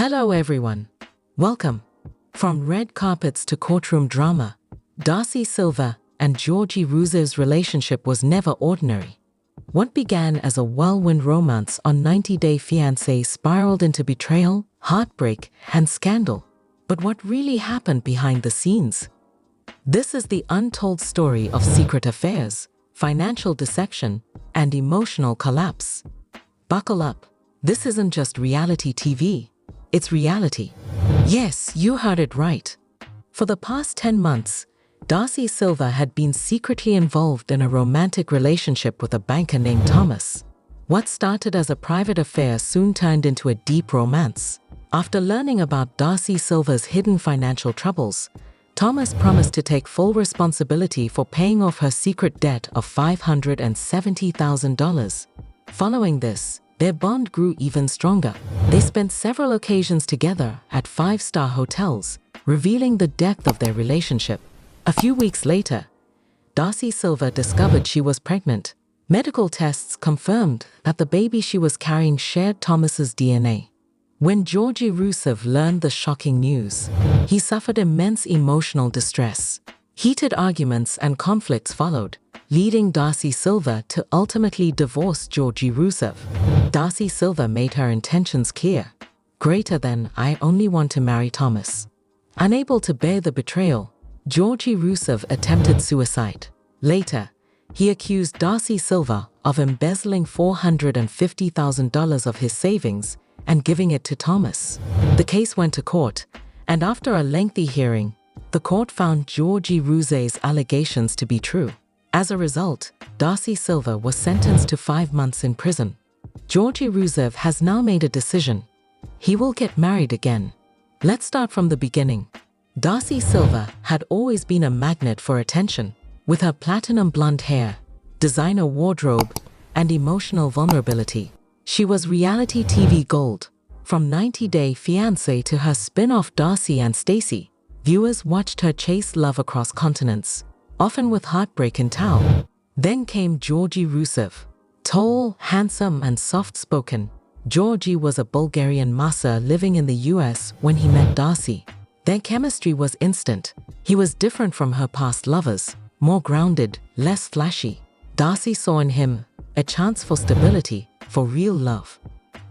Hello everyone. Welcome. From red carpets to courtroom drama, Darcey Silva and Georgie Rousseau's relationship was never ordinary. What began as a whirlwind romance on 90 Day Fiancé spiraled into betrayal, heartbreak, and scandal. But what really happened behind the scenes? This is the untold story of secret affairs, financial deception, and emotional collapse. Buckle up. This isn't just reality TV. It's reality. Yes, you heard it right. For the past 10 months, Darcey Silva had been secretly involved in a romantic relationship with a banker named Thomas. What started as a private affair soon turned into a deep romance. After learning about Darcey Silva's hidden financial troubles, Thomas promised to take full responsibility for paying off her secret debt of $570,000. Following this, their bond grew even stronger. They spent several occasions together at 5-star hotels, revealing the depth of their relationship. A few weeks later, Darcey Silva discovered she was pregnant. Medical tests confirmed that the baby she was carrying shared Thomas's DNA. When Georgi Rousseau learned the shocking news, he suffered immense emotional distress. Heated arguments and conflicts followed, leading Darcey Silva to ultimately divorce Georgi Rousseau. Darcey Silva made her intentions clear. Greater than, I only want to marry Thomas. Unable to bear the betrayal, Georgi Rousseau attempted suicide. Later, he accused Darcey Silva of embezzling $450,000 of his savings and giving it to Thomas. The case went to court, and after a lengthy hearing, the court found Georgi Rousseau's allegations to be true. As a result, Darcey Silva was sentenced to 5 months in prison. Georgi Rousseau has now made a decision. He will get married again. Let's start from the beginning. Darcey Silva had always been a magnet for attention. With her platinum blonde hair, designer wardrobe, and emotional vulnerability, she was reality TV gold. From 90 Day Fiancé to her spin-off Darcy and Stacey, viewers watched her chase love across continents, often with heartbreak in tow. Then came Georgi Rousseau. Tall, handsome, and soft-spoken, Georgi was a Bulgarian master living in the US when he met Darcey. Their chemistry was instant. He was different from her past lovers, more grounded, less flashy. Darcey saw in him a chance for stability, for real love.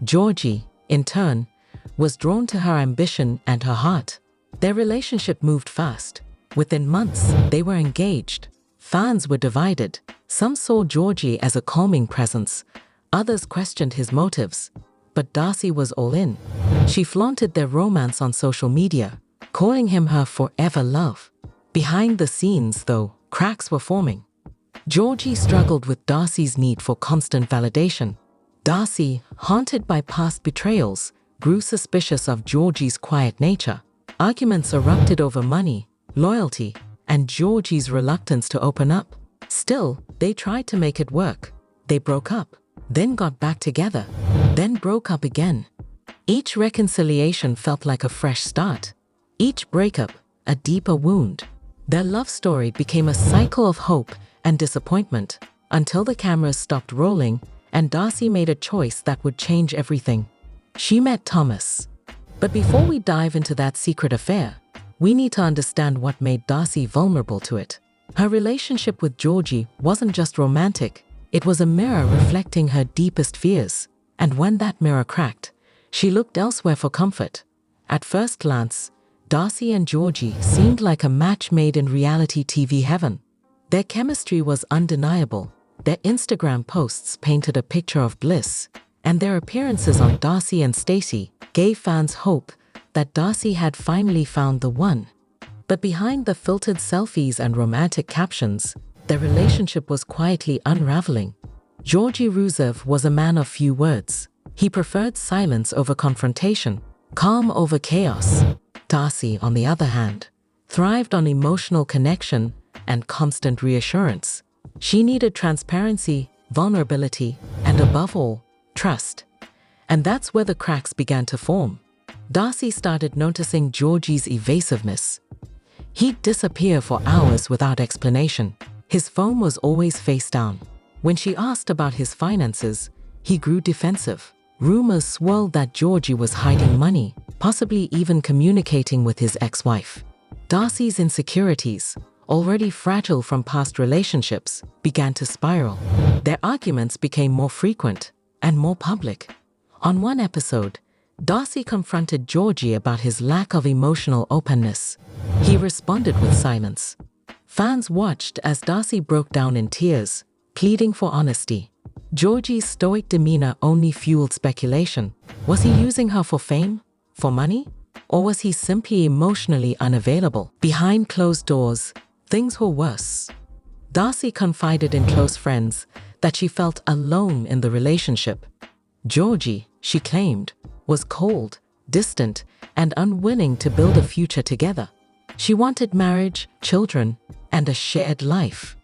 Georgi, in turn, was drawn to her ambition and her heart. Their relationship moved fast. Within months, they were engaged. Fans were divided. Some saw Georgi as a calming presence. Others questioned his motives. But Darcey was all in. She flaunted their romance on social media, calling him her forever love. Behind the scenes, though, cracks were forming. Georgi struggled with Darcey's need for constant validation. Darcey, haunted by past betrayals, grew suspicious of Georgi's quiet nature. Arguments erupted over money, loyalty, and Georgi's reluctance to open up. Still, they tried to make it work. They broke up, then got back together, then broke up again. Each reconciliation felt like a fresh start. Each breakup, a deeper wound. Their love story became a cycle of hope and disappointment until the cameras stopped rolling and Darcey made a choice that would change everything. She met Thomas. But before we dive into that secret affair, we need to understand what made Darcey vulnerable to it. Her relationship with Georgi wasn't just romantic, it was a mirror reflecting her deepest fears. And when that mirror cracked, she looked elsewhere for comfort. At first glance, Darcy and Georgie seemed like a match made in reality TV heaven. Their chemistry was undeniable. Their Instagram posts painted a picture of bliss, and their appearances on Darcy and Stacey gave fans hope that Darcey had finally found the one. But behind the filtered selfies and romantic captions, their relationship was quietly unraveling. Georgi Rousseau was a man of few words. He preferred silence over confrontation, calm over chaos. Darcey, on the other hand, thrived on emotional connection and constant reassurance. She needed transparency, vulnerability, and above all, trust. And that's where the cracks began to form. Darcey started noticing Georgi's evasiveness. He'd disappear for hours without explanation. His phone was always face down. When she asked about his finances, he grew defensive. Rumors swirled that Georgie was hiding money, possibly even communicating with his ex-wife. Darcy's insecurities, already fragile from past relationships, began to spiral. Their arguments became more frequent and more public. On one episode, Darcy confronted Georgie about his lack of emotional openness. He responded with silence. Fans watched as Darcy broke down in tears, pleading for honesty. Georgie's stoic demeanor only fueled speculation. Was he using her for fame? For money? Or was he simply emotionally unavailable? Behind closed doors, things were worse. Darcy confided in close friends that she felt alone in the relationship. Georgie, she claimed, was cold, distant, and unwilling to build a future together. She wanted marriage, children, and a shared life.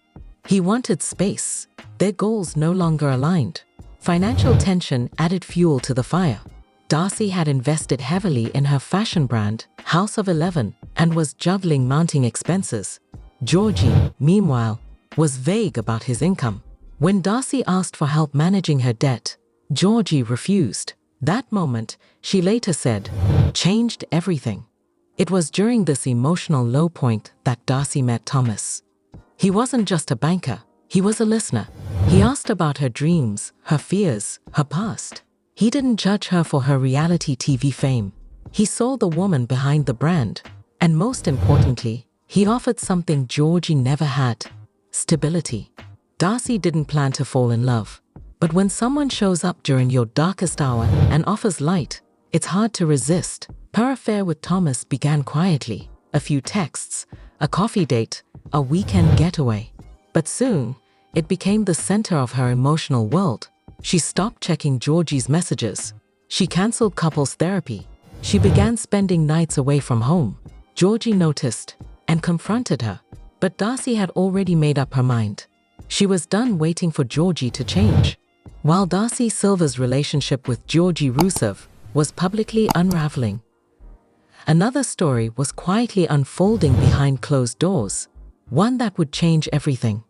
He wanted space. Their goals no longer aligned. Financial tension added fuel to the fire. Darcy had invested heavily in her fashion brand, House of 11, and was juggling mounting expenses. Georgie, meanwhile, was vague about his income. When Darcy asked for help managing her debt, Georgie refused. That moment, she later said, changed everything. It was during this emotional low point that Darcy met Thomas. He wasn't just a banker, he was a listener. He asked about her dreams, her fears, her past. He didn't judge her for her reality TV fame. He saw the woman behind the brand. And most importantly, he offered something Georgie never had: stability. Darcy didn't plan to fall in love. But when someone shows up during your darkest hour and offers light, it's hard to resist. Her affair with Thomas began quietly. A few texts, a coffee date, a weekend getaway. But soon, it became the center of her emotional world. She stopped checking Georgie's messages. She canceled couples therapy. She began spending nights away from home. Georgie noticed and confronted her. But Darcy had already made up her mind. She was done waiting for Georgie to change. While Darcey Silva's relationship with Georgi Rusev was publicly unraveling, another story was quietly unfolding behind closed doors, one that would change everything.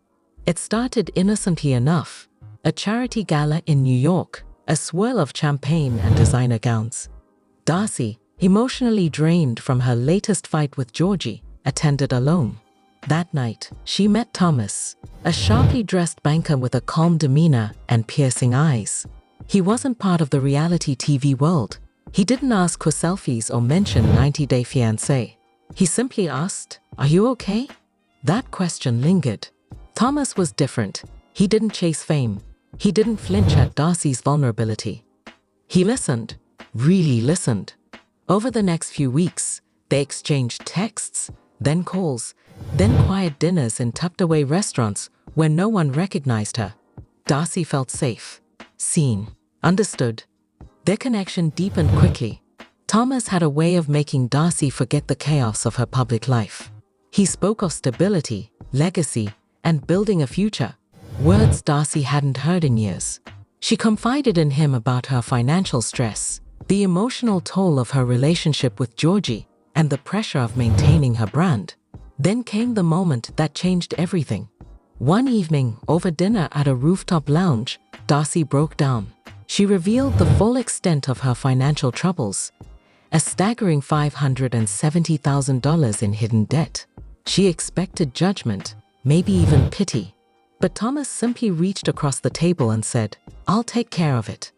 It started innocently enough: a charity gala in New York, a swirl of champagne and designer gowns. Darcy, emotionally drained from her latest fight with Georgie, attended alone. That night, she met Thomas, a sharply dressed banker with a calm demeanor and piercing eyes. He wasn't part of the reality TV world. He didn't ask for selfies or mention 90-day fiancé. He simply asked, "Are you okay?" That question lingered. Thomas was different. He didn't chase fame. He didn't flinch at Darcy's vulnerability. He listened, really listened. Over the next few weeks, they exchanged texts, then calls, then quiet dinners in tucked-away restaurants where no one recognized her. Darcy felt safe, seen, understood. Their connection deepened quickly. Thomas had a way of making Darcy forget the chaos of her public life. He spoke of stability, legacy, and building a future, words Darcy hadn't heard in years. She confided in him about her financial stress, the emotional toll of her relationship with Georgie, and the pressure of maintaining her brand. Then came the moment that changed everything. One evening, over dinner at a rooftop lounge, Darcy broke down. She revealed the full extent of her financial troubles, a staggering $570,000 in hidden debt. She expected judgment, maybe even pity. But Thomas simply reached across the table and said, "I'll take care of it."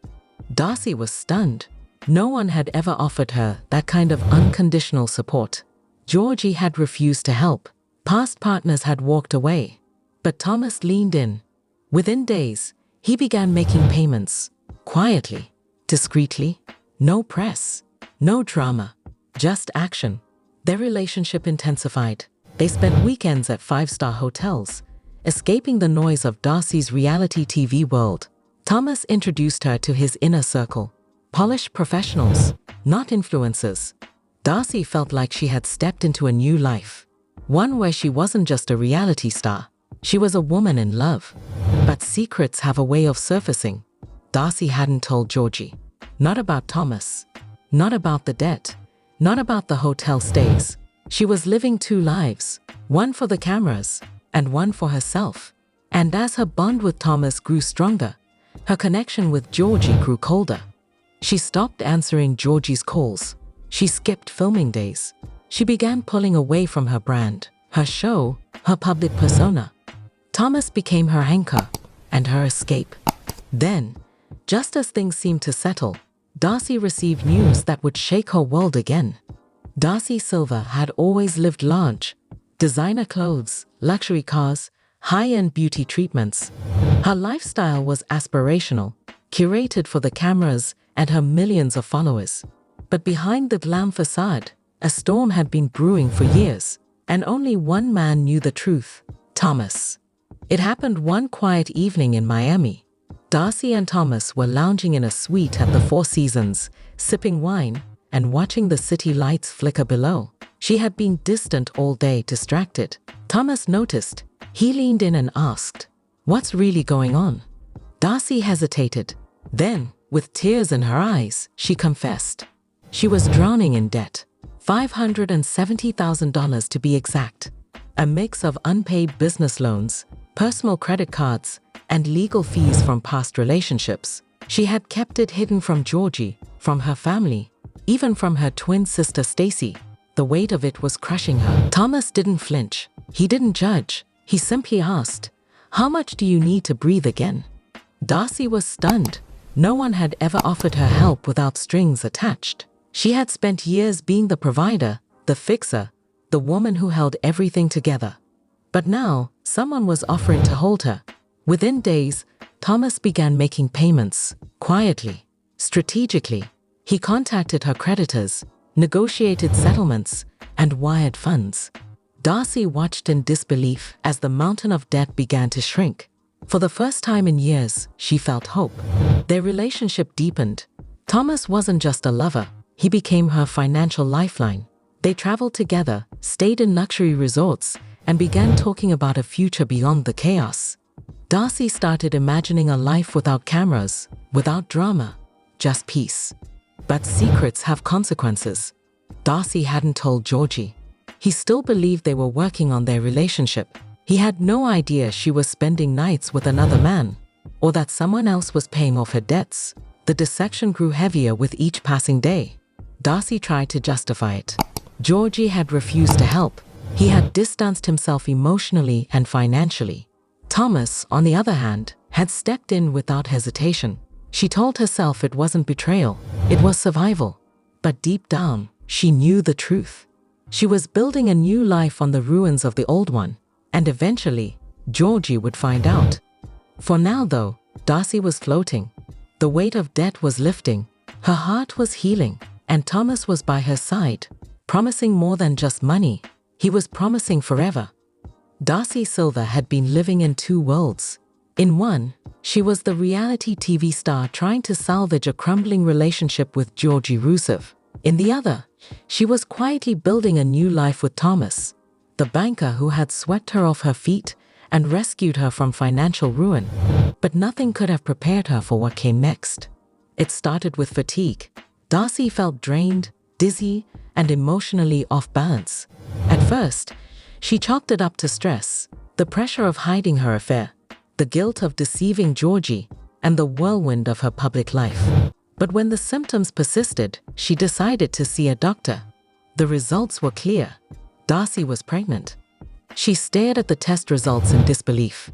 Darcy was stunned. No one had ever offered her that kind of unconditional support. Georgie had refused to help. Past partners had walked away. But Thomas leaned in. Within days, he began making payments. Quietly, discreetly. No press, no drama, just action. Their relationship intensified. They spent weekends at five-star hotels, escaping the noise of Darcy's reality TV world. Thomas introduced her to his inner circle. Polished professionals, not influencers. Darcy felt like she had stepped into a new life. One where she wasn't just a reality star. She was a woman in love. But secrets have a way of surfacing. Darcy hadn't told Georgie. Not about Thomas. Not about the debt. Not about the hotel stays. She was living two lives. One for the cameras, and one for herself. And as her bond with Thomas grew stronger, her connection with Georgie grew colder. She stopped answering Georgie's calls. She skipped filming days. She began pulling away from her brand, her show, her public persona. Thomas became her anchor and her escape. Then, just as things seemed to settle, Darcy received news that would shake her world again. Darcey Silva had always lived large. Designer clothes, luxury cars, high-end beauty treatments. Her lifestyle was aspirational, curated for the cameras and her millions of followers. But behind the glam facade, a storm had been brewing for years, and only one man knew the truth: Thomas. It happened one quiet evening in Miami. Darcy and Thomas were lounging in a suite at the Four Seasons, sipping wine and watching the city lights flicker below. She had been distant all day, distracted. Thomas noticed. He leaned in and asked, "What's really going on?" Darcy hesitated. Then, with tears in her eyes, she confessed. She was drowning in debt. $570,000 to be exact. A mix of unpaid business loans, personal credit cards, and legal fees from past relationships. She had kept it hidden from Georgie, from her family, even from her twin sister Stacy. The weight of it was crushing her. Thomas didn't flinch. He didn't judge. He simply asked, "How much do you need to breathe again?" Darcy was stunned. No one had ever offered her help without strings attached. She had spent years being the provider, the fixer, the woman who held everything together. But now, someone was offering to hold her. Within days, Thomas began making payments, quietly, strategically. He contacted her creditors, negotiated settlements, and wired funds. Darcy watched in disbelief as the mountain of debt began to shrink. For the first time in years, she felt hope. Their relationship deepened. Thomas wasn't just a lover, he became her financial lifeline. They traveled together, stayed in luxury resorts, and began talking about a future beyond the chaos. Darcy started imagining a life without cameras, without drama, just peace. But secrets have consequences. Darcy hadn't told Georgie. He still believed they were working on their relationship. He had no idea she was spending nights with another man, or that someone else was paying off her debts. The deception grew heavier with each passing day. Darcy tried to justify it. Georgie had refused to help. He had distanced himself emotionally and financially. Thomas, on the other hand, had stepped in without hesitation. She told herself it wasn't betrayal, it was survival. But deep down, she knew the truth. She was building a new life on the ruins of the old one, and eventually, Georgie would find out. For now, though, Darcy was floating. The weight of debt was lifting, her heart was healing, and Thomas was by her side, promising more than just money. He was promising forever. Darcey Silva had been living in two worlds. In one, she was the reality TV star trying to salvage a crumbling relationship with Georgi Rusev. In the other, she was quietly building a new life with Thomas, the banker who had swept her off her feet and rescued her from financial ruin. But nothing could have prepared her for what came next. It started with fatigue. Darcy felt drained, dizzy, and emotionally off balance. At first, she chalked it up to stress, the pressure of hiding her affair, the guilt of deceiving Georgie, and the whirlwind of her public life. But when the symptoms persisted, she decided to see a doctor. The results were clear. Darcy was pregnant. She stared at the test results in disbelief.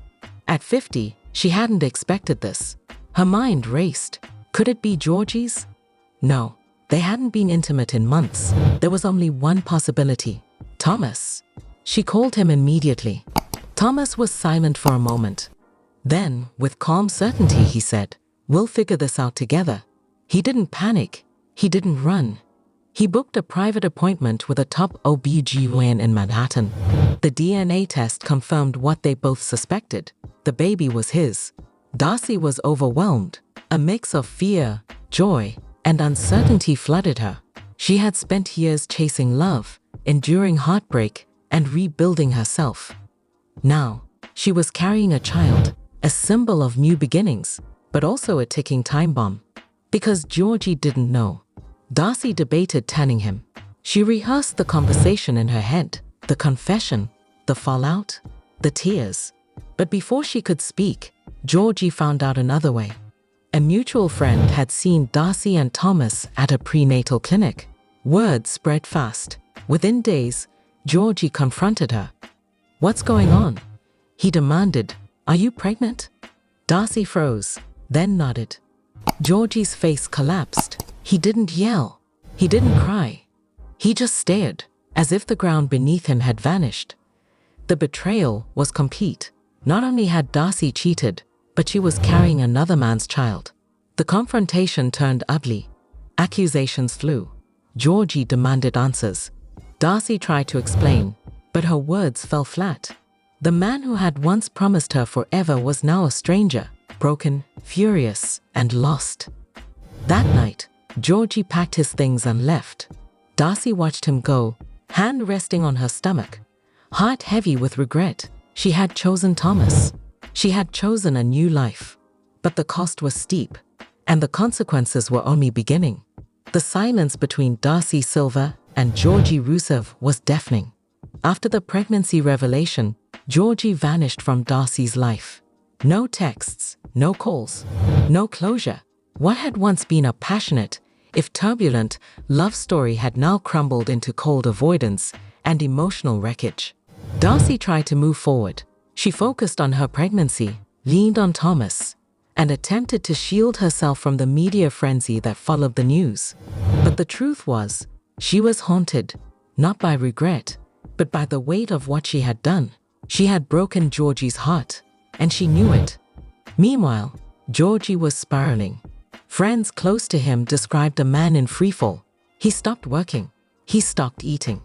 At 50, she hadn't expected this. Her mind raced. Could it be Georgie's? No, they hadn't been intimate in months. There was only one possibility: Thomas. She called him immediately. Thomas was silent for a moment. Then, with calm certainty, he said, "We'll figure this out together." He didn't panic. He didn't run. He booked a private appointment with a top OB/GYN in Manhattan. The DNA test confirmed what they both suspected. The baby was his. Darcy was overwhelmed. A mix of fear, joy, and uncertainty flooded her. She had spent years chasing love, enduring heartbreak, and rebuilding herself. Now, she was carrying a child, a symbol of new beginnings, but also a ticking time bomb. Because Georgie didn't know, Darcy debated telling him. She rehearsed the conversation in her head, the confession, the fallout, the tears. But before she could speak, Georgie found out another way. A mutual friend had seen Darcy and Thomas at a prenatal clinic. Word spread fast. Within days, Georgie confronted her. "What's going on?" he demanded. "Are you pregnant?" Darcy froze, then nodded. Georgie's face collapsed. He didn't yell. He didn't cry. He just stared, as if the ground beneath him had vanished. The betrayal was complete. Not only had Darcy cheated, but she was carrying another man's child. The confrontation turned ugly. Accusations flew. Georgie demanded answers. Darcy tried to explain, but her words fell flat. The man who had once promised her forever was now a stranger, broken, furious, and lost. That night, Georgie packed his things and left. Darcy watched him go, hand resting on her stomach, heart heavy with regret. She had chosen Thomas. She had chosen a new life. But the cost was steep, and the consequences were only beginning. The silence between Darcey Silva and Georgie Rusev was deafening. After the pregnancy revelation, Georgie vanished from Darcy's life. No texts, no calls, no closure. What had once been a passionate, if turbulent, love story had now crumbled into cold avoidance and emotional wreckage. Darcy tried to move forward. She focused on her pregnancy, leaned on Thomas, and attempted to shield herself from the media frenzy that followed the news. But the truth was, she was haunted, not by regret, but by the weight of what she had done. She had broken Georgie's heart, and she knew it. Meanwhile, Georgie was spiraling. Friends close to him described a man in freefall. He stopped working. He stopped eating.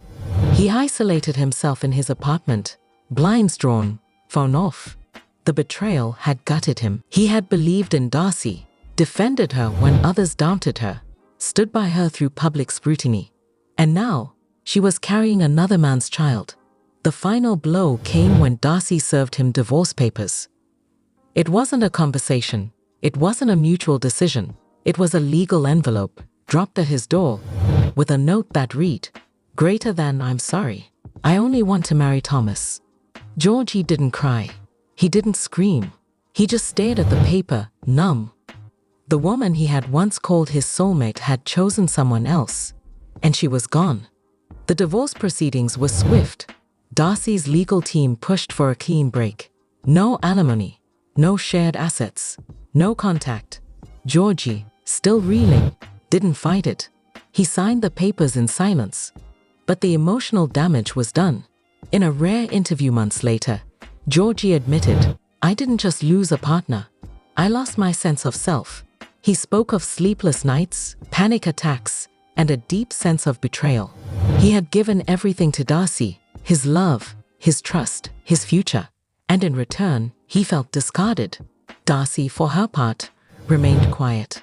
He isolated himself in his apartment, blinds drawn, phone off. The betrayal had gutted him. He had believed in Darcy, defended her when others doubted her, stood by her through public scrutiny. And now, she was carrying another man's child. The final blow came when Darcy served him divorce papers. It wasn't a conversation. It wasn't a mutual decision. It was a legal envelope, dropped at his door, with a note that read, "Greater than I'm sorry. I only want to marry Thomas." Georgie didn't cry. He didn't scream. He just stared at the paper, numb. The woman he had once called his soulmate had chosen someone else, and she was gone. The divorce proceedings were swift. Darcy's legal team pushed for a clean break. No alimony, no shared assets, no contact. Georgie, still reeling, didn't fight it. He signed the papers in silence. But the emotional damage was done. In a rare interview months later, Georgie admitted, "I didn't just lose a partner. I lost my sense of self." He spoke of sleepless nights, panic attacks, and a deep sense of betrayal. He had given everything to Darcy, his love, his trust, his future, and in return, he felt discarded. Darcy, for her part, remained quiet.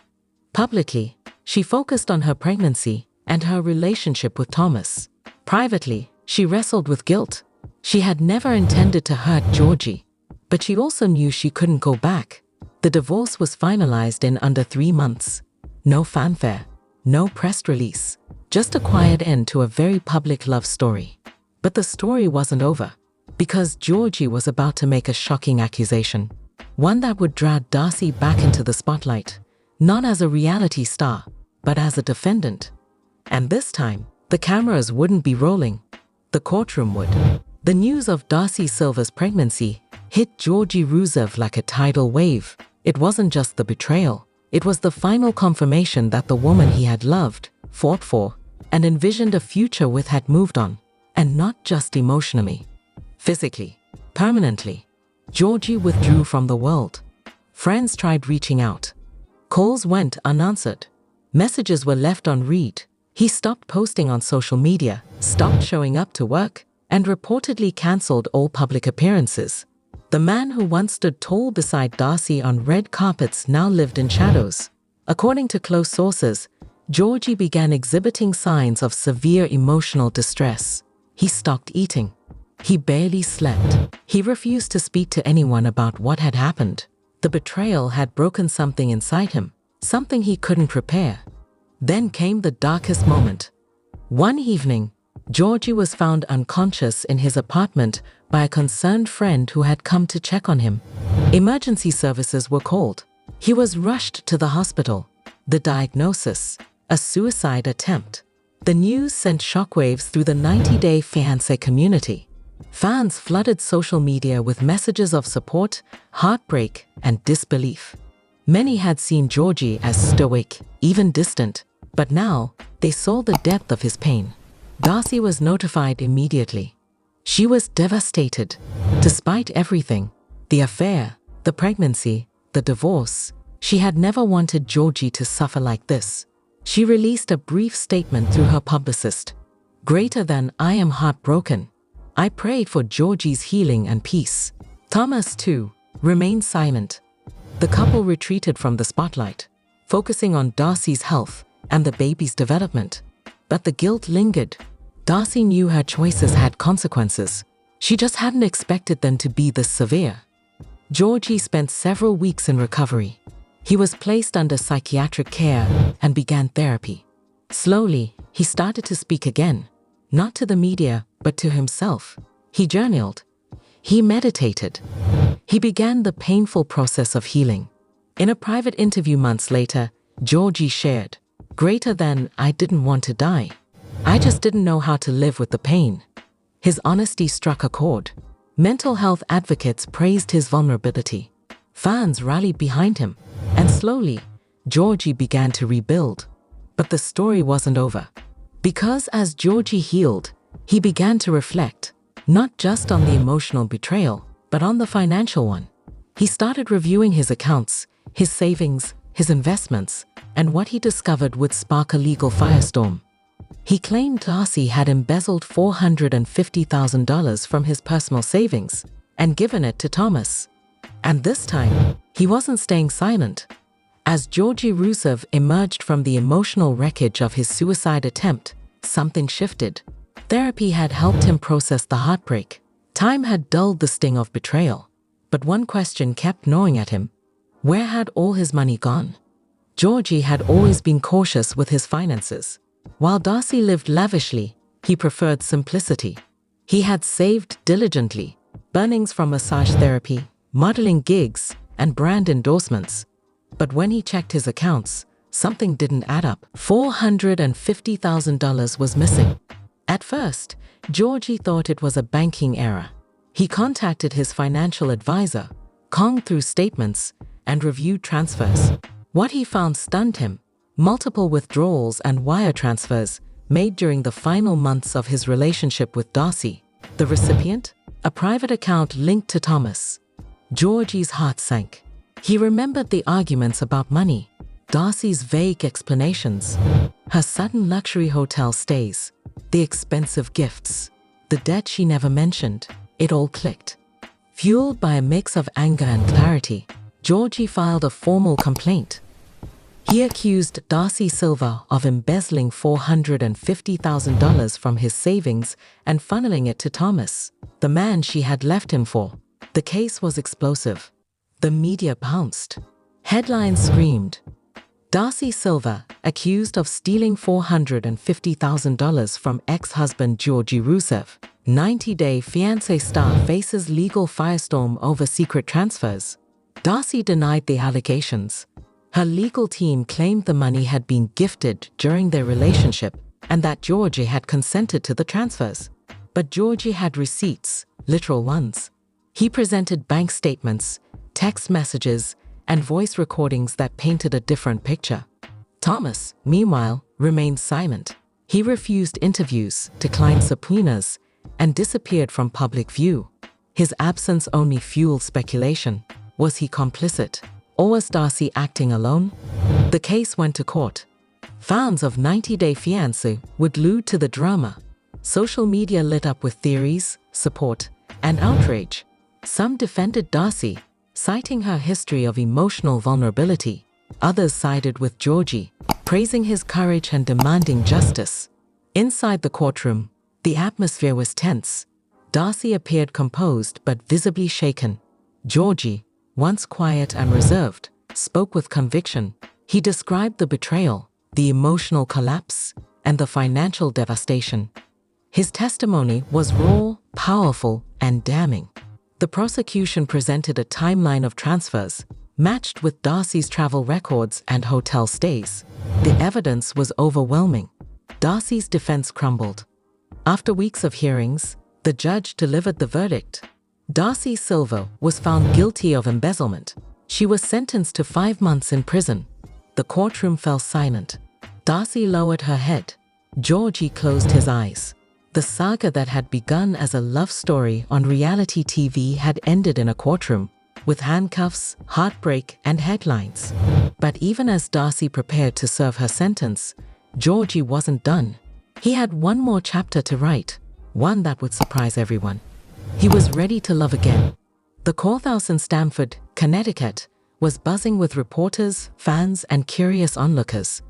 Publicly, she focused on her pregnancy and her relationship with Thomas. Privately, she wrestled with guilt. She had never intended to hurt Georgie, but she also knew she couldn't go back. The divorce was finalized in under 3 months. No fanfare, no press release, just a quiet end to a very public love story. But the story wasn't over, because Georgie was about to make a shocking accusation. One that would drag Darcy back into the spotlight, not as a reality star, but as a defendant. And this time, the cameras wouldn't be rolling. The courtroom would. The news of Darcey Silva's pregnancy hit Georgie Rusev like a tidal wave. It wasn't just the betrayal. It was the final confirmation that the woman he had loved, fought for, and envisioned a future with had moved on. And not just emotionally. Physically, permanently. Georgie withdrew from the world. Friends tried reaching out. Calls went unanswered. Messages were left unread. He stopped posting on social media, stopped showing up to work, and reportedly cancelled all public appearances. The man who once stood tall beside Darcy on red carpets now lived in shadows. According to close sources, Georgie began exhibiting signs of severe emotional distress. He stopped eating. He barely slept. He refused to speak to anyone about what had happened. The betrayal had broken something inside him, something he couldn't repair. Then came the darkest moment. One evening, Georgie was found unconscious in his apartment by a concerned friend who had come to check on him. Emergency services were called. He was rushed to the hospital. The diagnosis: a suicide attempt. The news sent shockwaves through the 90-day fiancé community. Fans flooded social media with messages of support, heartbreak, and disbelief. Many had seen Georgie as stoic, even distant, but now they saw the depth of his pain. Darcy was notified immediately. She was devastated. Despite everything, the affair, the pregnancy, the divorce, she had never wanted Georgie to suffer like this. She released a brief statement through her publicist. "Greater than I am heartbroken. I prayed for Georgie's healing and peace." Thomas, too, remained silent. The couple retreated from the spotlight, focusing on Darcy's health and the baby's development. But the guilt lingered. Darcy knew her choices had consequences. She just hadn't expected them to be this severe. Georgie spent several weeks in recovery. He was placed under psychiatric care and began therapy. Slowly, he started to speak again, not to the media, but to himself. He journaled. He meditated. He began the painful process of healing. In a private interview months later, Georgie shared, "Greater than I didn't want to die. I just didn't know how to live with the pain." His honesty struck a chord. Mental health advocates praised his vulnerability. Fans rallied behind him, and slowly, Georgie began to rebuild. But the story wasn't over. Because as Georgie healed, he began to reflect, not just on the emotional betrayal, but on the financial one. He started reviewing his accounts, his savings, his investments, and what he discovered would spark a legal firestorm. He claimed Darcy had embezzled $450,000 from his personal savings and given it to Thomas. And this time, he wasn't staying silent. As Georgi Rusev emerged from the emotional wreckage of his suicide attempt, something shifted. Therapy had helped him process the heartbreak. Time had dulled the sting of betrayal. But one question kept gnawing at him. Where had all his money gone? Georgie had always been cautious with his finances. While Darcy lived lavishly, he preferred simplicity. He had saved diligently, earnings from massage therapy, modeling gigs, and brand endorsements. But when he checked his accounts, something didn't add up. $450,000 was missing. At first, Georgie thought it was a banking error. He contacted his financial advisor, combed through statements, and reviewed transfers. What he found stunned him. Multiple withdrawals and wire transfers made during the final months of his relationship with Darcy. The recipient? A private account linked to Thomas. Georgie's heart sank. He remembered the arguments about money, Darcy's vague explanations, her sudden luxury hotel stays, the expensive gifts, the debt she never mentioned. It all clicked. Fueled by a mix of anger and clarity, Georgie filed a formal complaint. He accused Darcey Silva of embezzling $450,000 from his savings and funneling it to Thomas, the man she had left him for. The case was explosive. The media pounced. Headlines screamed, Darcey Silva, accused of stealing $450,000 from ex-husband Georgi Rusev. 90-day fiancé star faces legal firestorm over secret transfers. Darcy denied the allegations. Her legal team claimed the money had been gifted during their relationship and that Georgie had consented to the transfers. But Georgie had receipts, literal ones. He presented bank statements, text messages, and voice recordings that painted a different picture. Thomas, meanwhile, remained silent. He refused interviews, declined subpoenas, and disappeared from public view. His absence only fueled speculation. Was he complicit? Or was Darcy acting alone? The case went to court. Fans of 90-Day Fiancé were glued to the drama. Social media lit up with theories, support, and outrage. Some defended Darcy, citing her history of emotional vulnerability. Others sided with Georgie, praising his courage and demanding justice. Inside the courtroom, the atmosphere was tense. Darcy appeared composed but visibly shaken. Georgie, once quiet and reserved, spoke with conviction. He described the betrayal, the emotional collapse, and the financial devastation. His testimony was raw, powerful, and damning. The prosecution presented a timeline of transfers, matched with Darcy's travel records and hotel stays. The evidence was overwhelming. Darcy's defense crumbled. After weeks of hearings, the judge delivered the verdict. Darcey Silva was found guilty of embezzlement. She was sentenced to 5 months in prison. The courtroom fell silent. Darcy lowered her head. Georgie closed his eyes. The saga that had begun as a love story on reality TV had ended in a courtroom, with handcuffs, heartbreak, and headlines. But even as Darcy prepared to serve her sentence, Georgie wasn't done. He had one more chapter to write, one that would surprise everyone. He was ready to love again. The courthouse in Stamford, Connecticut, was buzzing with reporters, fans, and curious onlookers.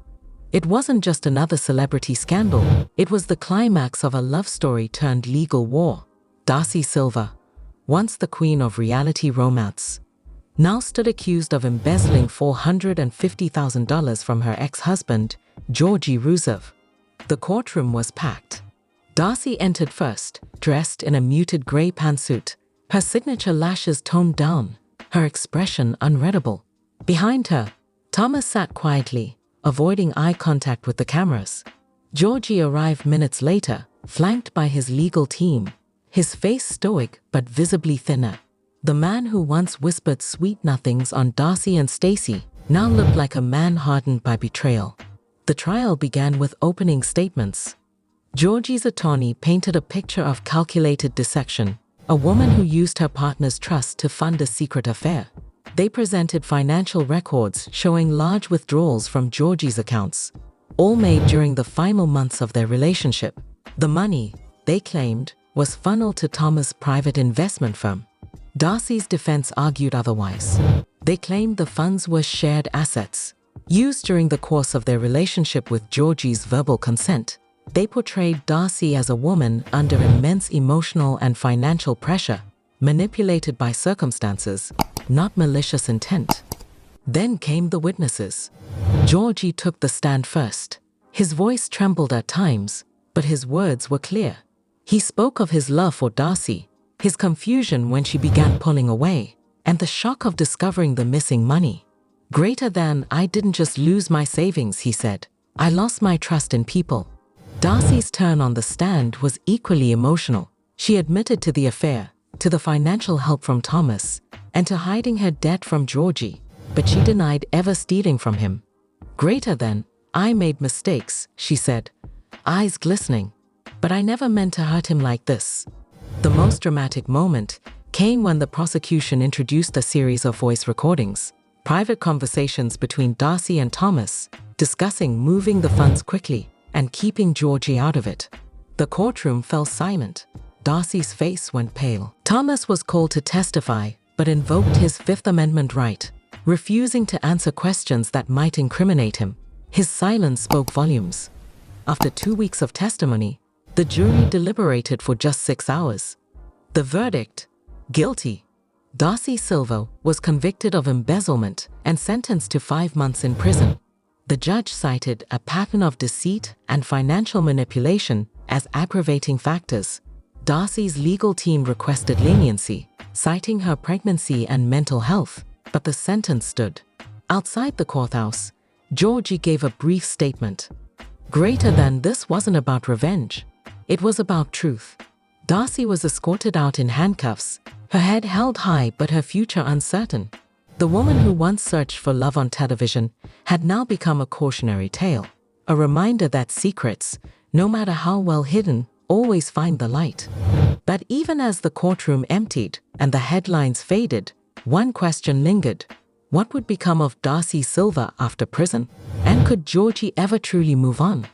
It wasn't just another celebrity scandal, it was the climax of a love story turned legal war. Darcey Silva, once the queen of reality romance, now stood accused of embezzling $450,000 from her ex-husband, Georgi. The courtroom was packed. Darcy entered first, dressed in a muted grey pantsuit, her signature lashes toned down, her expression unreadable. Behind her, Thomas sat quietly, avoiding eye contact with the cameras. Georgi arrived minutes later, flanked by his legal team, his face stoic but visibly thinner. The man who once whispered sweet nothings on Darcy and Stacey now looked like a man hardened by betrayal. The trial began with opening statements. Georgie's attorney painted a picture of calculated deception, a woman who used her partner's trust to fund a secret affair. They presented financial records showing large withdrawals from Georgie's accounts, all made during the final months of their relationship. The money, they claimed, was funneled to Thomas' private investment firm. Darcy's defense argued otherwise. They claimed the funds were shared assets, used during the course of their relationship with Georgie's verbal consent. They portrayed Darcy as a woman under immense emotional and financial pressure, manipulated by circumstances, not malicious intent. Then came the witnesses. Georgie took the stand first. His voice trembled at times, but his words were clear. He spoke of his love for Darcy, his confusion when she began pulling away, and the shock of discovering the missing money. "Greater than, I didn't just lose my savings," he said. "I lost my trust in people." Darcy's turn on the stand was equally emotional. She admitted to the affair, to the financial help from Thomas, and to hiding her debt from Georgie, but she denied ever stealing from him. "Greater than, I made mistakes," she said, eyes glistening, "but I never meant to hurt him like this." The most dramatic moment came when the prosecution introduced a series of voice recordings, private conversations between Darcy and Thomas, discussing moving the funds quickly and keeping Georgie out of it. The courtroom fell silent. Darcy's face went pale. Thomas was called to testify, but invoked his Fifth Amendment right, refusing to answer questions that might incriminate him. His silence spoke volumes. After 2 weeks of testimony, the jury deliberated for just 6 hours. The verdict: guilty. Darcey Silva was convicted of embezzlement and sentenced to 5 months in prison. The judge cited a pattern of deceit and financial manipulation as aggravating factors. Darcy's legal team requested leniency, citing her pregnancy and mental health, but the sentence stood. Outside the courthouse, Georgie gave a brief statement. Greater than, this wasn't about revenge. It was about truth. Darcy was escorted out in handcuffs, her head held high but her future uncertain. The woman who once searched for love on television had now become a cautionary tale, a reminder that secrets, no matter how well hidden, always find the light. But even as the courtroom emptied and the headlines faded, one question lingered. What would become of Darcey Silva after prison? And could Georgie ever truly move on?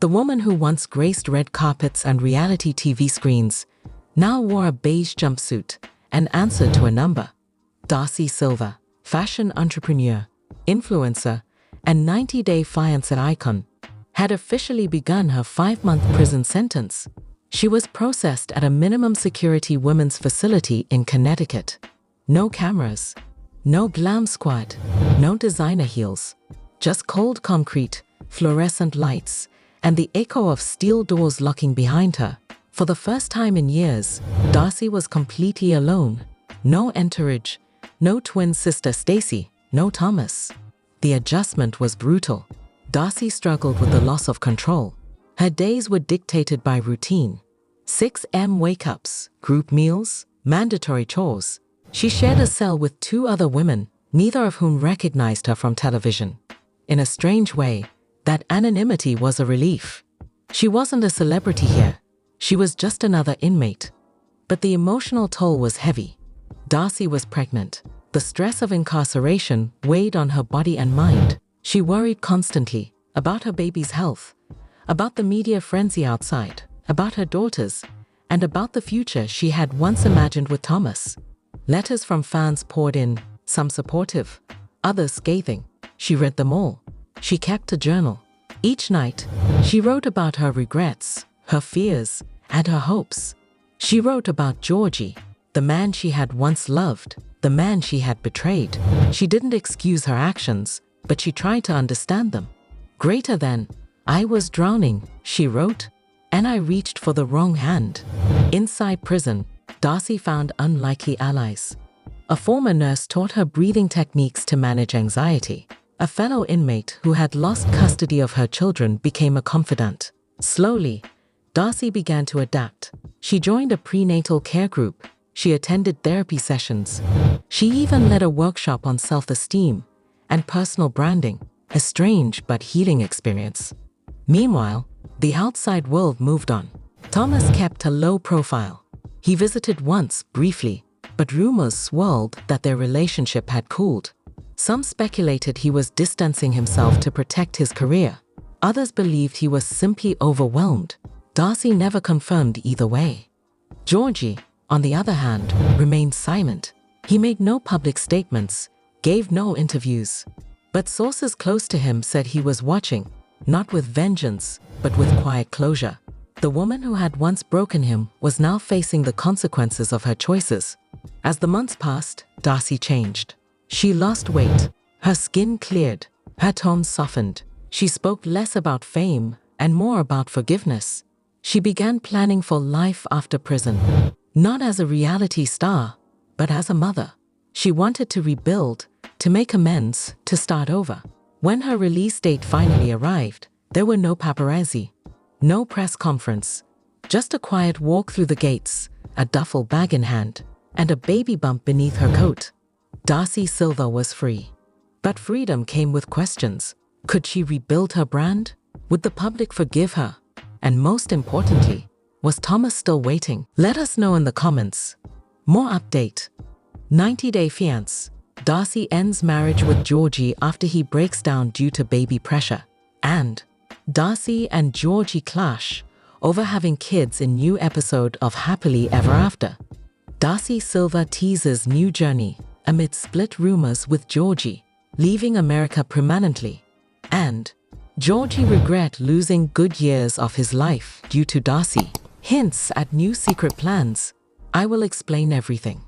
The woman who once graced red carpets and reality TV screens now wore a beige jumpsuit and answered to a number. Darcey Silva, fashion entrepreneur, influencer, and 90-day fiancé icon, had officially begun her 5-month prison sentence. She was processed at a minimum security women's facility in Connecticut. No cameras, no glam squad, no designer heels, just cold concrete, fluorescent lights, and the echo of steel doors locking behind her. For the first time in years, Darcy was completely alone. No entourage, no twin sister Stacey, no Thomas. The adjustment was brutal. Darcy struggled with the loss of control. Her days were dictated by routine. 6 a.m. wake-ups, group meals, mandatory chores. She shared a cell with 2 other women, neither of whom recognized her from television. In a strange way, that anonymity was a relief. She wasn't a celebrity here. She was just another inmate. But the emotional toll was heavy. Darcy was pregnant. The stress of incarceration weighed on her body and mind. She worried constantly about her baby's health, about the media frenzy outside, about her daughters, and about the future she had once imagined with Thomas. Letters from fans poured in, some supportive, others scathing. She read them all. She kept a journal. Each night, she wrote about her regrets, her fears, and her hopes. She wrote about Georgie, the man she had once loved, the man she had betrayed. She didn't excuse her actions, but she tried to understand them. Greater than, I was drowning, she wrote, and I reached for the wrong hand. Inside prison, Darcy found unlikely allies. A former nurse taught her breathing techniques to manage anxiety. A fellow inmate who had lost custody of her children became a confidant. Slowly, Darcy began to adapt. She joined a prenatal care group. She attended therapy sessions. She even led a workshop on self-esteem and personal branding, a strange but healing experience. Meanwhile, the outside world moved on. Thomas kept a low profile. He visited once, briefly, but rumors swirled that their relationship had cooled. Some speculated he was distancing himself to protect his career. Others believed he was simply overwhelmed. Darcy never confirmed either way. Georgie, on the other hand, remained silent. He made no public statements, gave no interviews. But sources close to him said he was watching, not with vengeance, but with quiet closure. The woman who had once broken him was now facing the consequences of her choices. As the months passed, Darcy changed. She lost weight. Her skin cleared. Her tone softened. She spoke less about fame and more about forgiveness. She began planning for life after prison, not as a reality star, but as a mother. She wanted to rebuild, to make amends, to start over. When her release date finally arrived, there were no paparazzi, no press conference, just a quiet walk through the gates, a duffel bag in hand, and a baby bump beneath her coat. Darcey Silva was free. But freedom came with questions. Could she rebuild her brand? Would the public forgive her? And most importantly, was Thomas still waiting? Let us know in the comments. More update. 90-day fiancé. Darcy ends marriage with Georgie after he breaks down due to baby pressure. And Darcy and Georgie clash over having kids in new episode of Happily Ever After. Darcey Silva teases new journey amid split rumors with Georgie, leaving America permanently. And Georgie regret losing good years of his life due to Darcy. Hints at new secret plans. I will explain everything.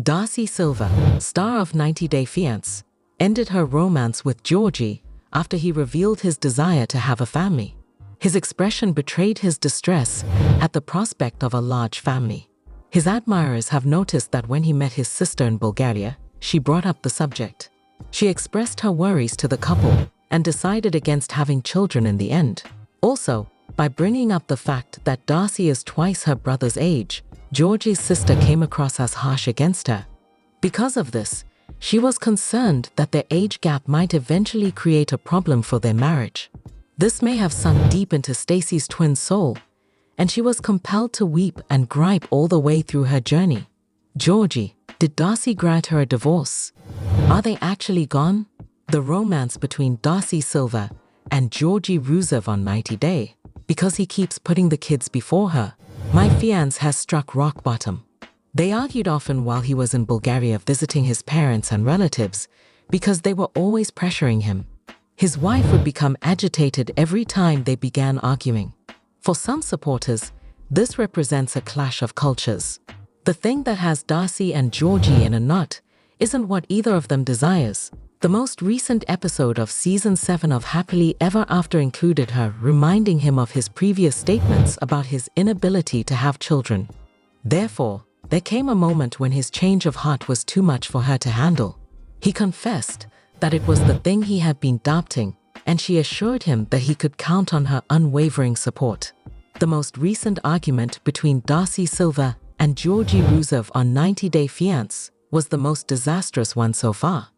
Darcey Silva, star of 90-Day Fiancé, ended her romance with Georgie after he revealed his desire to have a family. His expression betrayed his distress at the prospect of a large family. His admirers have noticed that when he met his sister in Bulgaria, she brought up the subject. She expressed her worries to the couple and decided against having children in the end. Also, by bringing up the fact that Darcy is twice her brother's age, Georgie's sister came across as harsh against her. Because of this, she was concerned that their age gap might eventually create a problem for their marriage. This may have sunk deep into Stacy's twin soul, and she was compelled to weep and gripe all the way through her journey. Georgie, did Darcy grant her a divorce? Are they actually gone? The romance between Darcey Silva and Georgie Rusev on 90 Day, because he keeps putting the kids before her. My fiancé has struck rock bottom. They argued often while he was in Bulgaria visiting his parents and relatives because they were always pressuring him. His wife would become agitated every time they began arguing. For some supporters, this represents a clash of cultures. The thing that has Darcy and Georgie in a knot isn't what either of them desires. The most recent episode of Season 7 of Happily Ever After included her reminding him of his previous statements about his inability to have children. Therefore, there came a moment when his change of heart was too much for her to handle. He confessed that it was the thing he had been doubting, and she assured him that he could count on her unwavering support. The most recent argument between Darcey Silva and Georgi on 90 Day Fiance was the most disastrous one so far.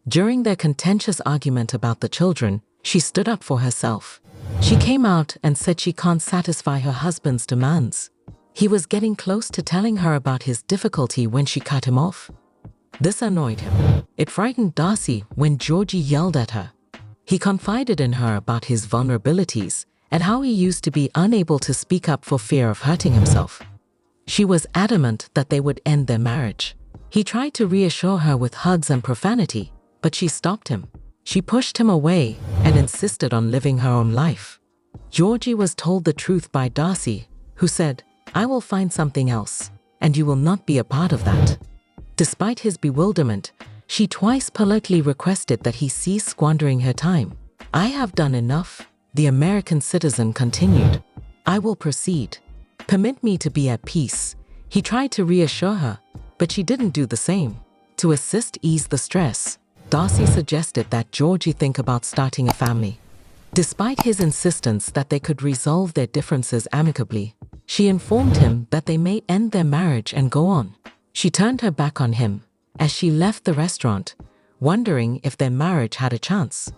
During their contentious argument about the children, she stood up for herself. She came out and said she can't satisfy her husband's demands. He was getting close to telling her about his difficulty when she cut him off. This annoyed him. It frightened Darcey when Georgie yelled at her. He confided in her about his vulnerabilities and how he used to be unable to speak up for fear of hurting himself. She was adamant that they would end their marriage. He tried to reassure her with hugs and profanity, but she stopped him. She pushed him away and insisted on living her own life. Georgie was told the truth by Darcey, who said, "I will find something else, and you will not be a part of that." Despite his bewilderment, she twice politely requested that he cease squandering her time. "I have done enough," the American citizen continued. "I will proceed. Permit me to be at peace." He tried to reassure her, but she didn't do the same. To assist ease the stress, Darcey suggested that Georgie think about starting a family. Despite his insistence that they could resolve their differences amicably, she informed him that they may end their marriage and go on. She turned her back on him as she left the restaurant, wondering if their marriage had a chance.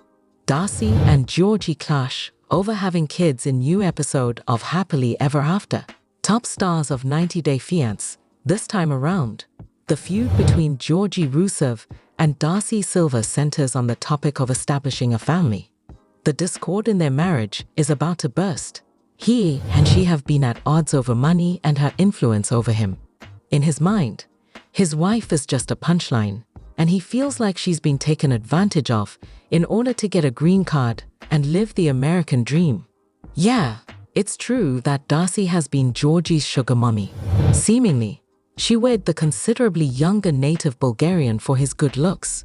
Darcey and Georgie clash over having kids in new episode of Happily Ever After. Top stars of 90 Day Fiance, this time around. The feud between Georgi and Darcey Silva centers on the topic of establishing a family. The discord in their marriage is about to burst. He and she have been at odds over money and her influence over him. In his mind, his wife is just a punchline, and he feels like she's been taken advantage of in order to get a green card and live the American dream. Yeah, it's true that Darcey has been Georgie's sugar mommy. Seemingly, she wed the considerably younger native Bulgarian for his good looks.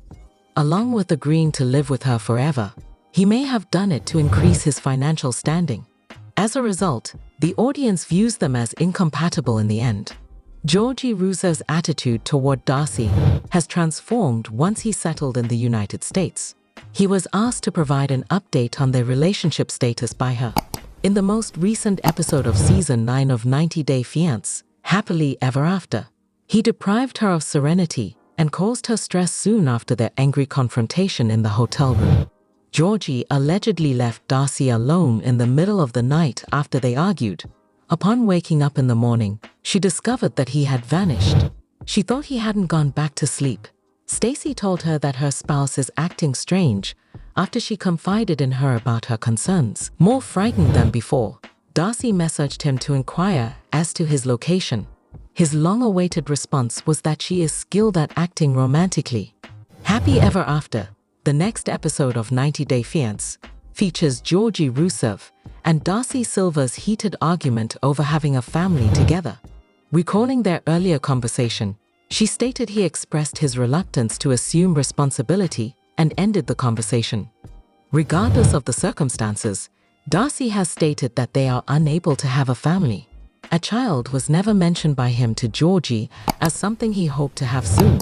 Along with agreeing to live with her forever, he may have done it to increase his financial standing. As a result, the audience views them as incompatible in the end. Georgi's attitude toward Darcey has transformed once he settled in the United States. He was asked to provide an update on their relationship status by her. In the most recent episode of Season 9 of 90 Day Fiance, Happily Ever After, he deprived her of serenity and caused her stress soon after their angry confrontation in the hotel room. Georgie allegedly left Darcey alone in the middle of the night after they argued. Upon waking up in the morning, she discovered that he had vanished. She thought he hadn't gone back to sleep. Stacy told her that her spouse is acting strange after she confided in her about her concerns. More frightened than before, Darcey messaged him to inquire as to his location. His long-awaited response was that she is skilled at acting romantically. Happy Ever After, the next episode of 90 Day Fiance, features Georgi and Darcey Silva's heated argument over having a family together. Recalling their earlier conversation, she stated he expressed his reluctance to assume responsibility and ended the conversation. Regardless of the circumstances, Darcey has stated that they are unable to have a family. A child was never mentioned by him to Georgie as something he hoped to have soon.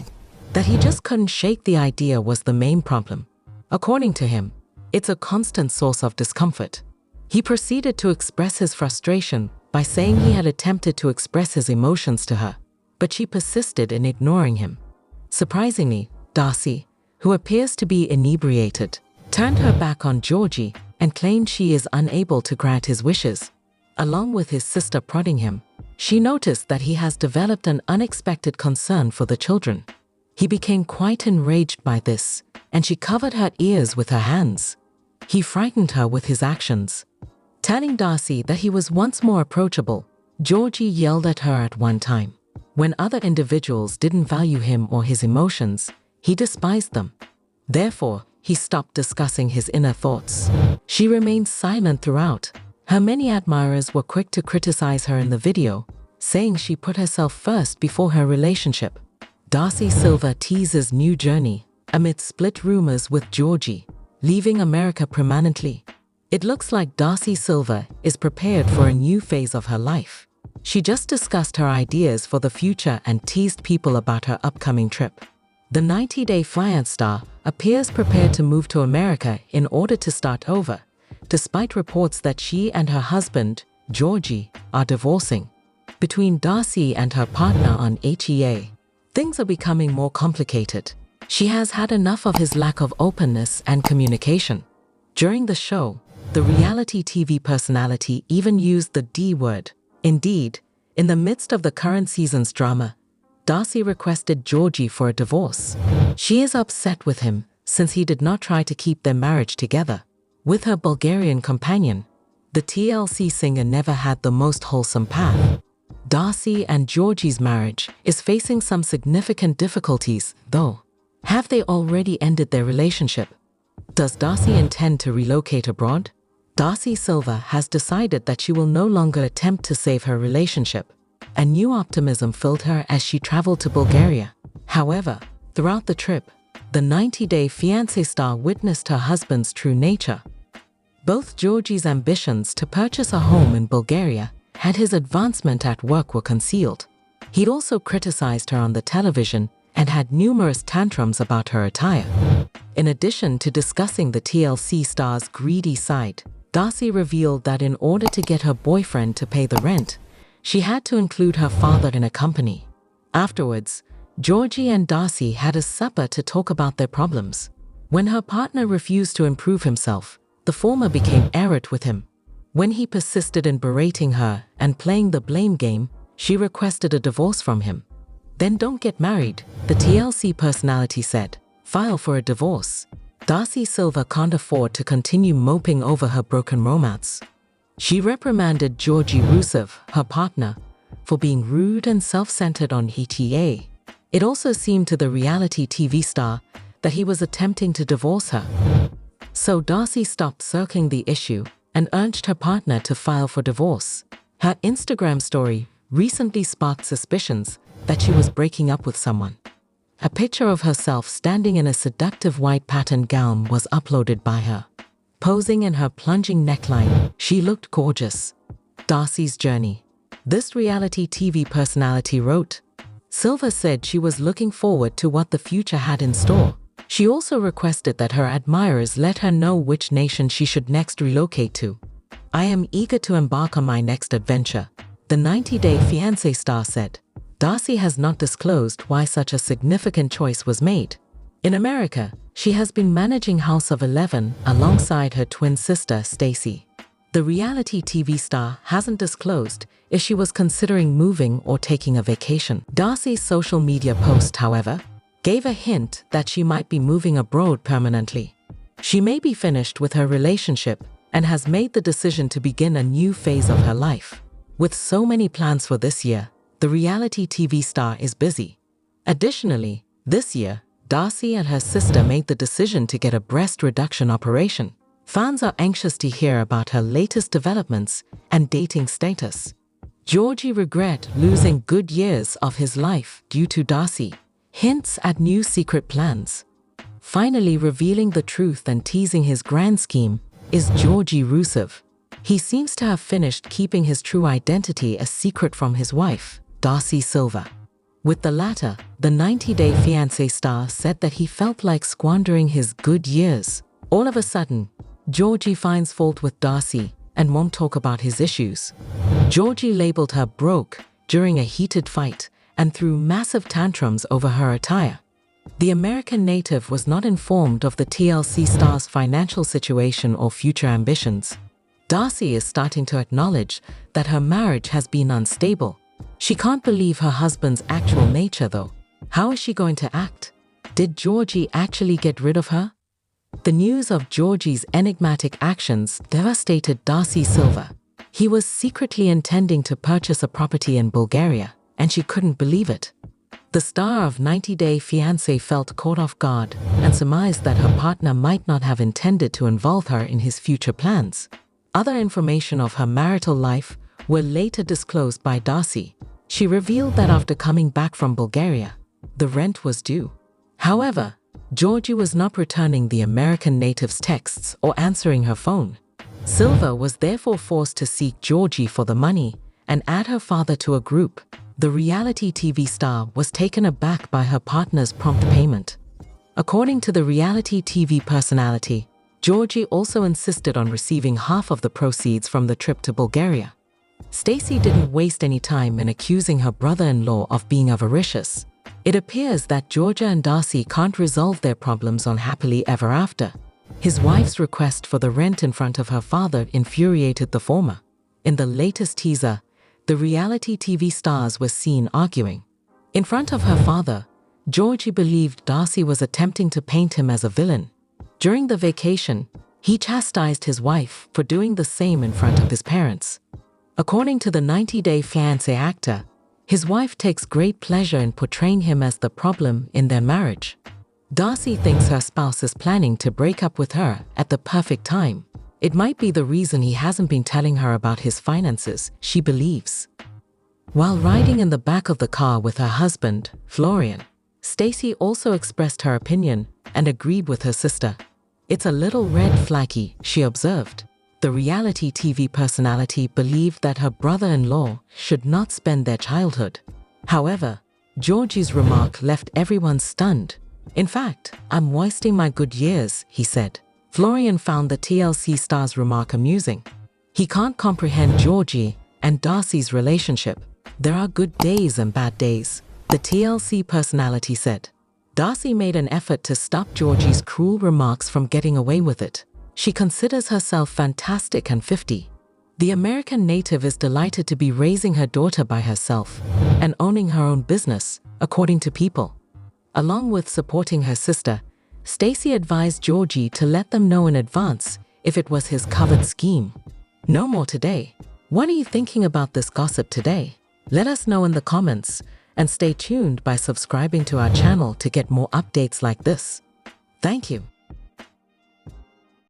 That he just couldn't shake the idea was the main problem. According to him, it's a constant source of discomfort. He proceeded to express his frustration by saying he had attempted to express his emotions to her, but she persisted in ignoring him. Surprisingly, Darcey, who appears to be inebriated, turned her back on Georgie and claimed she is unable to grant his wishes. Along with his sister prodding him, she noticed that he has developed an unexpected concern for the children. He became quite enraged by this, and she covered her ears with her hands. He frightened her with his actions. Telling Darcey that he was once more approachable, Georgie yelled at her at one time. When other individuals didn't value him or his emotions, he despised them. Therefore, he stopped discussing his inner thoughts. She remained silent throughout. Her many admirers were quick to criticize her in the video, saying she put herself first before her relationship. Darcey Silva teases new journey amid split rumors with Georgie, leaving America permanently. It looks like Darcey Silva is prepared for a new phase of her life. She just discussed her ideas for the future and teased people about her upcoming trip. The 90 Day Fiance star appears prepared to move to America in order to start over, despite reports that she and her husband, Georgie, are divorcing. Between Darcy and her partner on HEA, things are becoming more complicated. She has had enough of his lack of openness and communication. During the show, the reality TV personality even used the D word. Indeed, in the midst of the current season's drama, Darcy requested Georgie for a divorce. She is upset with him since he did not try to keep their marriage together. With her Bulgarian companion, the TLC singer never had the most wholesome path. Darcy and Georgie's marriage is facing some significant difficulties, though. Have they already ended their relationship? Does Darcy intend to relocate abroad? Darcey Silva has decided that she will no longer attempt to save her relationship. A new optimism filled her as she traveled to Bulgaria. However, throughout the trip, the 90-day fiancé star witnessed her husband's true nature. Both Georgie's ambitions to purchase a home in Bulgaria and his advancement at work were concealed. He'd also criticized her on the television and had numerous tantrums about her attire. In addition to discussing the TLC star's greedy side, Darcy revealed that in order to get her boyfriend to pay the rent, she had to include her father in a company. Afterwards, Georgie and Darcy had a supper to talk about their problems. When her partner refused to improve himself, the former became irate with him. When he persisted in berating her and playing the blame game, she requested a divorce from him. Then don't get married, the TLC personality said. File for a divorce. Darcey Silva can't afford to continue moping over her broken romance. She reprimanded Georgi Rusev, her partner, for being rude and self-centered on HEA. It also seemed to the reality TV star that he was attempting to divorce her. So Darcy stopped circling the issue and urged her partner to file for divorce. Her Instagram story recently sparked suspicions that she was breaking up with someone. A picture of herself standing in a seductive white patterned gown was uploaded by her. Posing in her plunging neckline, she looked gorgeous. Darcy's journey. This reality TV personality wrote, Silva said she was looking forward to what the future had in store. She also requested that her admirers let her know which nation she should next relocate to. I am eager to embark on my next adventure, the 90-day fiancé star said. Darcy has not disclosed why such a significant choice was made. In America, she has been managing House of 11 alongside her twin sister, Stacey. The reality TV star hasn't disclosed if she was considering moving or taking a vacation. Darcy's social media post, however, gave a hint that she might be moving abroad permanently. She may be finished with her relationship and has made the decision to begin a new phase of her life. With so many plans for this year, the reality TV star is busy. Additionally, this year, Darcy and her sister made the decision to get a breast reduction operation. Fans are anxious to hear about her latest developments and dating status. Georgie regret losing good years of his life due to Darcy. Hints at new secret plans. Finally revealing the truth and teasing his grand scheme is Georgi Rusev. He seems to have finished keeping his true identity a secret from his wife, Darcey Silva. With the latter, the 90-day fiancé star said that he felt like squandering his good years. All of a sudden, Georgie finds fault with Darcy and won't talk about his issues. Georgie labeled her broke during a heated fight and threw massive tantrums over her attire. The American native was not informed of the TLC star's financial situation or future ambitions. Darcy is starting to acknowledge that her marriage has been unstable. She can't believe her husband's actual nature, though. How is she going to act? Did Georgie actually get rid of her? The news of Georgie's enigmatic actions devastated Darcey Silva. He was secretly intending to purchase a property in Bulgaria, and she couldn't believe it. The star of 90-Day Fiancé felt caught off guard and surmised that her partner might not have intended to involve her in his future plans. Other information of her marital life were later disclosed by Darcy. She revealed that after coming back from Bulgaria, the rent was due. However, Georgie was not returning the American native's texts or answering her phone. Silva was therefore forced to seek Georgie for the money and add her father to a group. The reality TV star was taken aback by her partner's prompt payment. According to the reality TV personality, Georgie also insisted on receiving half of the proceeds from the trip to Bulgaria. Stacey didn't waste any time in accusing her brother-in-law of being avaricious. It appears that Georgia and Darcy can't resolve their problems on happily ever after. His wife's request for the rent in front of her father infuriated the former. In the latest teaser, the reality TV stars were seen arguing. In front of her father, Georgie believed Darcy was attempting to paint him as a villain. During the vacation, he chastised his wife for doing the same in front of his parents. According to the 90-Day Fiancé actor, his wife takes great pleasure in portraying him as the problem in their marriage. Darcy thinks her spouse is planning to break up with her at the perfect time. It might be the reason he hasn't been telling her about his finances, she believes. While riding in the back of the car with her husband, Florian, Stacey also expressed her opinion and agreed with her sister. "It's a little red flaggy," she observed. The reality TV personality believed that her brother-in-law should not spend their childhood. However, Georgie's remark left everyone stunned. "In fact, I'm wasting my good years," he said. Florian found the TLC star's remark amusing. He can't comprehend Georgie and Darcy's relationship. "There are good days and bad days," the TLC personality said. Darcy made an effort to stop Georgie's cruel remarks from getting away with it. She considers herself fantastic and 50. The American native is delighted to be raising her daughter by herself and owning her own business, according to People. Along with supporting her sister, Stacey advised Georgie to let them know in advance if it was his covered scheme. No more today. What are you thinking about this gossip today? Let us know in the comments, and stay tuned by subscribing to our channel to get more updates like this. Thank you.